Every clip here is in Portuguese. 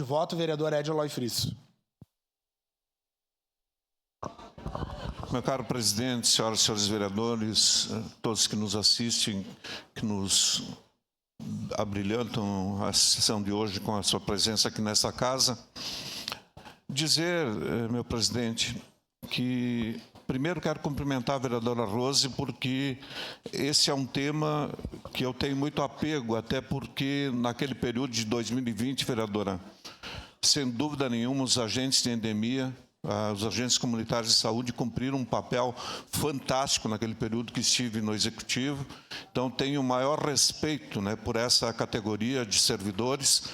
voto, vereador Ed Aloy Frisso. Meu caro presidente, senhoras e senhores vereadores, todos que nos assistem, que nos abrilhantam a sessão de hoje com a sua presença aqui nesta casa, dizer, meu presidente, que primeiro quero cumprimentar a vereadora Rose, porque esse é um tema que eu tenho muito apego, até porque naquele período de 2020, vereadora, sem dúvida nenhuma, os agentes de endemia, os agentes comunitários de saúde cumpriram um papel fantástico naquele período que estive no Executivo. Então, tenho o maior respeito, né, por essa categoria de servidores,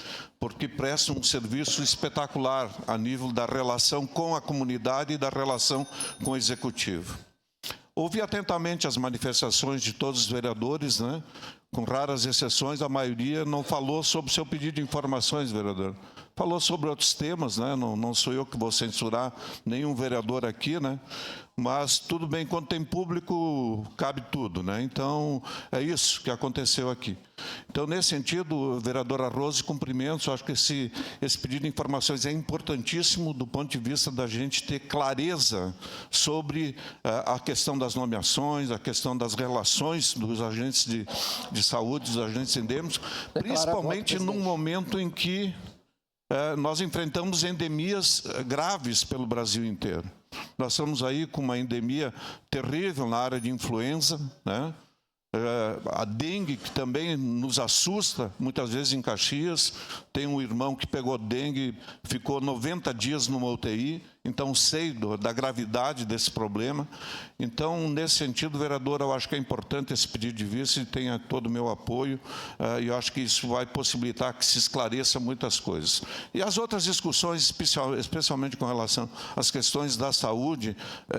porque prestam um serviço espetacular a nível da relação com a comunidade e da relação com o Executivo. Ouvi atentamente as manifestações de todos os vereadores, né? Com raras exceções, a maioria não falou sobre o seu pedido de informações, vereador. Falou sobre outros temas, né? Não sou eu que vou censurar nenhum vereador aqui, né? Mas tudo bem, quando tem público, cabe tudo, né? Então, é isso que aconteceu aqui. Então, nesse sentido, vereadora Rose, cumprimentos. Acho que esse pedido de informações é importantíssimo do ponto de vista da gente ter clareza sobre a questão das nomeações, a questão das relações dos agentes de saúde, dos agentes endêmicos, principalmente num momento em que nós enfrentamos endemias graves pelo Brasil inteiro. Nós estamos aí com uma endemia terrível na área de influenza, né? A dengue, que também nos assusta, muitas vezes em Caxias. Tem um irmão que pegou dengue, ficou 90 dias numa UTI, então sei da gravidade desse problema. Então, nesse sentido, vereador, eu acho que é importante esse pedido de vista e tenha todo o meu apoio, e eu acho que isso vai possibilitar que se esclareça muitas coisas. E as outras discussões, especialmente com relação às questões da saúde,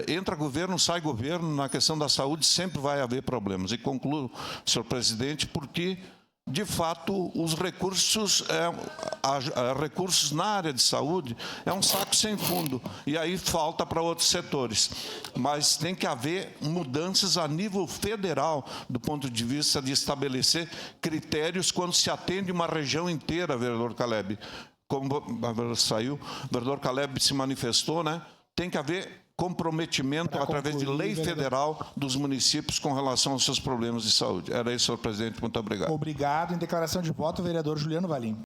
entra governo, sai governo, na questão da saúde sempre vai haver problemas. E concluo, senhor presidente, porque de fato, os recursos na área de saúde é um saco sem fundo, e aí falta para outros setores. Mas tem que haver mudanças a nível federal, do ponto de vista de estabelecer critérios quando se atende uma região inteira, vereador Caleb. Como o vereador Caleb se manifestou, né? Tem que haver comprometimento através de lei federal dos municípios com relação aos seus problemas de saúde. Era isso, senhor presidente. Muito obrigado. Obrigado. Em declaração de voto, o vereador Juliano Valim.